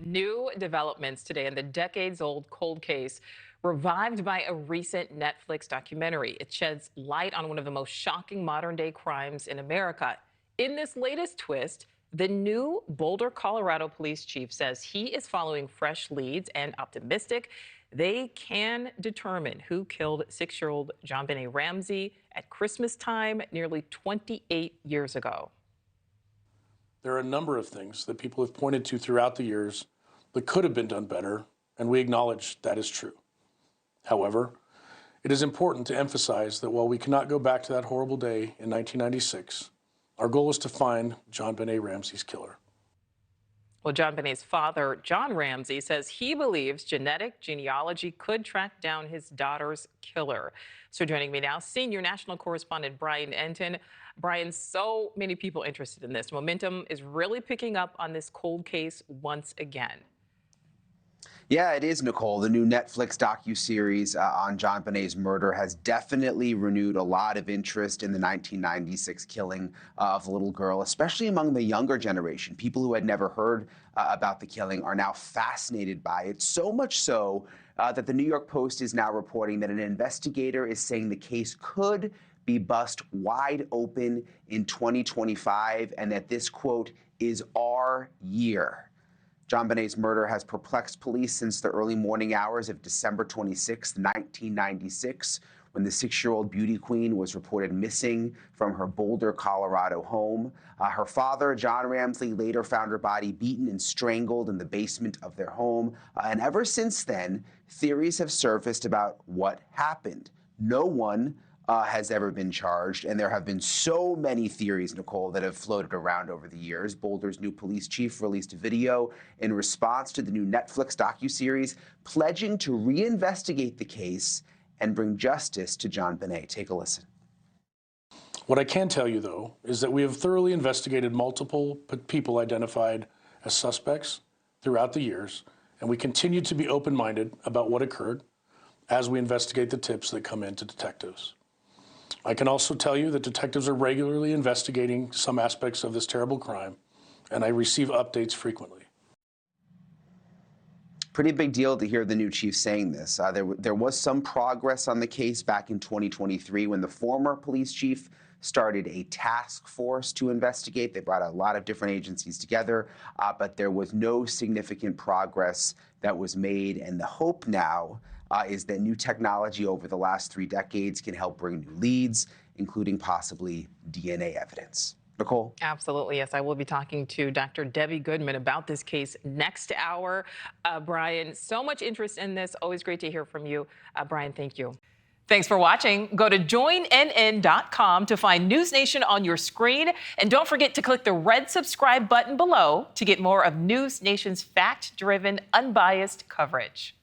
New developments today in the decades-old cold case revived by a recent Netflix documentary. It sheds light on one of the most shocking modern-day crimes in America. In this latest twist, the new Boulder, Colorado police chief says he is following fresh leads and optimistic they can determine who killed 6-year-old JonBenét Ramsey at Christmas time nearly 28 years ago. There are a number of things that people have pointed to throughout the years that could have been done better, and we acknowledge that is true. However, it is important to emphasize that while we cannot go back to that horrible day in 1996, our goal is to find JonBenét Ramsey's killer. Well, JonBenét's father, John Ramsey, says he believes genetic genealogy could track down his daughter's killer. So joining me now, senior national correspondent Brian Enton. Brian, so many people interested in this. Momentum is really picking up on this cold case once again. Yeah, it is, Nichole. The new Netflix docuseries on JonBenét's murder has definitely renewed a lot of interest in the 1996 killing of the little girl, especially among the younger generation. People who had never heard about the killing are now fascinated by it, so much so that the New York Post is now reporting that an investigator is saying the case could be bust wide open in 2025 and that this, quote, is our year. JonBenét's murder has perplexed police since the early morning hours of December 26, 1996, when the 6-year-old beauty queen was reported missing from her Boulder, Colorado home. Her father, John Ramsey, later found her body beaten and strangled in the basement of their home. And ever since then, theories have surfaced about what happened. No one has ever been charged, and there have been so many theories, Nichole, that have floated around over the years. Boulder's new police chief released a video in response to the new Netflix docuseries pledging to reinvestigate the case and bring justice to JonBenét. Take a listen. What I can tell you, though, is that we have thoroughly investigated multiple people identified as suspects throughout the years, and we continue to be open-minded about what occurred as we investigate the tips that come in to detectives. I can also tell you that detectives are regularly investigating some aspects of this terrible crime, and I receive updates frequently. Pretty big deal to hear the new chief saying this. There was some progress on the case back in 2023 when the former police chief started a task force to investigate. They brought a lot of different agencies together, but there was no significant progress that was made. And the hope now is that new technology over the last 3 decades can help bring new leads, including possibly DNA evidence. Nichole? Absolutely, yes. I will be talking to Dr. Debbie Goodman about this case next hour. Brian, so much interest in this. Always great to hear from you. Brian, thank you. Thanks for watching. Go to joinnn.com to find NewsNation on your screen. And don't forget to click the red subscribe button below to get more of NewsNation's fact-driven, unbiased coverage.